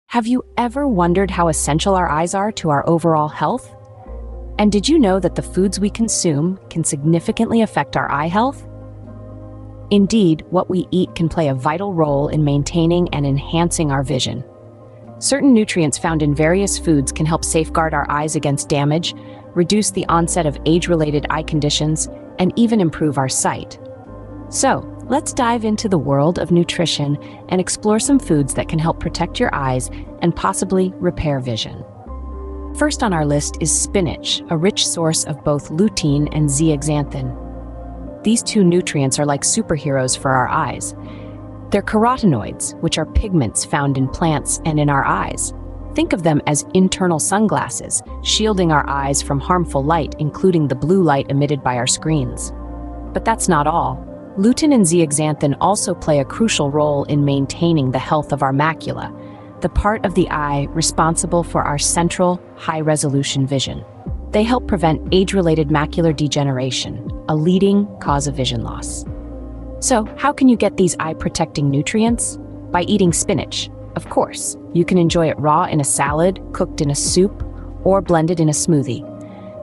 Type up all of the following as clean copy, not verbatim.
Have you ever wondered how essential our eyes are to our overall health? And did you know that the foods we consume can significantly affect our eye health? Indeed, what we eat can play a vital role in maintaining and enhancing our vision. Certain nutrients found in various foods can help safeguard our eyes against damage, reduce the onset of age-related eye conditions, and even improve our sight. So, let's dive into the world of nutrition and explore some foods that can help protect your eyes and possibly repair vision. First on our list is spinach, a rich source of both lutein and zeaxanthin. These two nutrients are like superheroes for our eyes. They're carotenoids, which are pigments found in plants and in our eyes. Think of them as internal sunglasses, shielding our eyes from harmful light, including the blue light emitted by our screens. But that's not all. Lutein and zeaxanthin also play a crucial role in maintaining the health of our macula, the part of the eye responsible for our central, high-resolution vision. They help prevent age-related macular degeneration, a leading cause of vision loss. So, how can you get these eye-protecting nutrients? By eating spinach. Of course, you can enjoy it raw in a salad, cooked in a soup, or blended in a smoothie.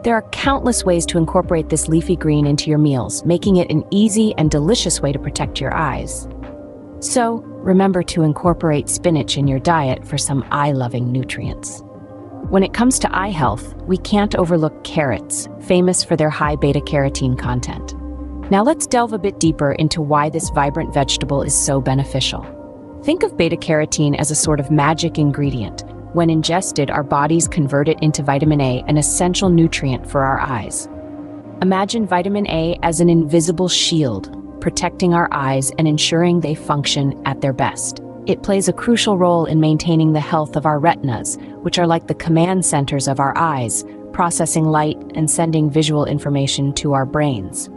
There are countless ways to incorporate this leafy green into your meals, making it an easy and delicious way to protect your eyes. So, remember to incorporate spinach in your diet for some eye-loving nutrients. When it comes to eye health, we can't overlook carrots, famous for their high beta-carotene content. Now let's delve a bit deeper into why this vibrant vegetable is so beneficial. Think of beta-carotene as a sort of magic ingredient. When ingested, our bodies convert it into vitamin A, an essential nutrient for our eyes. Imagine vitamin A as an invisible shield, protecting our eyes and ensuring they function at their best. It plays a crucial role in maintaining the health of our retinas, which are like the command centers of our eyes, processing light and sending visual information to our brains.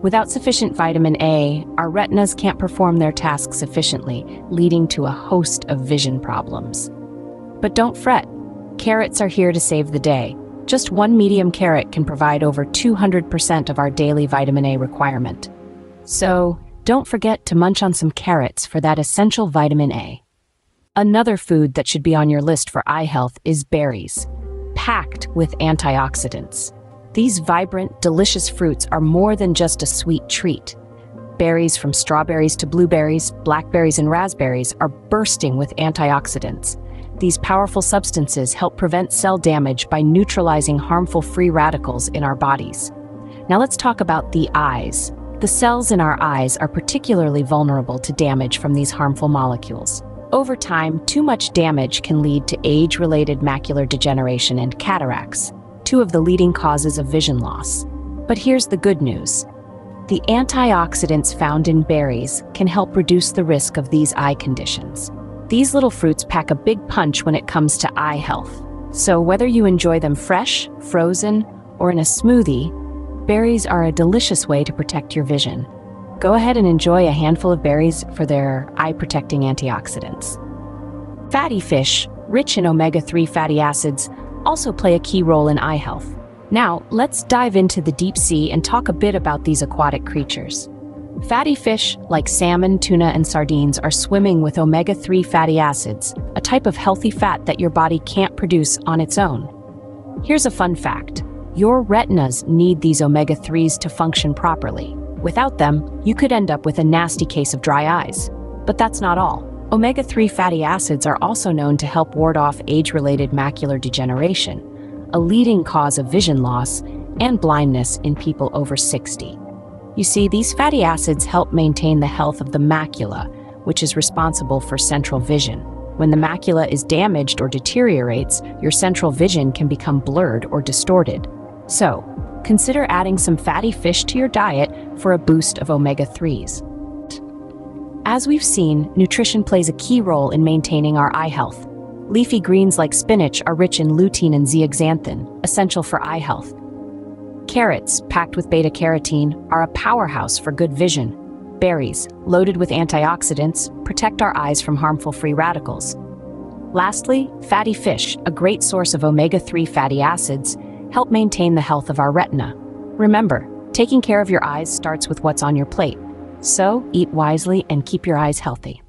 Without sufficient vitamin A, our retinas can't perform their tasks efficiently, leading to a host of vision problems. But don't fret, carrots are here to save the day. Just one medium carrot can provide over 200% of our daily vitamin A requirement. So, don't forget to munch on some carrots for that essential vitamin A. Another food that should be on your list for eye health is berries, packed with antioxidants. These vibrant, delicious fruits are more than just a sweet treat. Berries from strawberries to blueberries, blackberries and raspberries are bursting with antioxidants. These powerful substances help prevent cell damage by neutralizing harmful free radicals in our bodies. Now let's talk about the eyes. The cells in our eyes are particularly vulnerable to damage from these harmful molecules. Over time, too much damage can lead to age-related macular degeneration and cataracts, two of the leading causes of vision loss. But here's the good news. The antioxidants found in berries can help reduce the risk of these eye conditions. These little fruits pack a big punch when it comes to eye health. So whether you enjoy them fresh, frozen, or in a smoothie, berries are a delicious way to protect your vision. Go ahead and enjoy a handful of berries for their eye-protecting antioxidants. Fatty fish, rich in omega-3 fatty acids, also play a key role in eye health. Now, let's dive into the deep sea and talk a bit about these aquatic creatures. Fatty fish, like salmon, tuna, and sardines, are swimming with omega-3 fatty acids, a type of healthy fat that your body can't produce on its own. Here's a fun fact. Your retinas need these omega-3s to function properly. Without them, you could end up with a nasty case of dry eyes. But that's not all. Omega-3 fatty acids are also known to help ward off age-related macular degeneration, a leading cause of vision loss and blindness in people over 60. You see, these fatty acids help maintain the health of the macula, which is responsible for central vision. When the macula is damaged or deteriorates, your central vision can become blurred or distorted. So, consider adding some fatty fish to your diet for a boost of omega-3s. As we've seen, nutrition plays a key role in maintaining our eye health. Leafy greens like spinach are rich in lutein and zeaxanthin, essential for eye health. Carrots, packed with beta-carotene, are a powerhouse for good vision. Berries, loaded with antioxidants, protect our eyes from harmful free radicals. Lastly, fatty fish, a great source of omega-3 fatty acids, help maintain the health of our retina. Remember, taking care of your eyes starts with what's on your plate. So, eat wisely and keep your eyes healthy.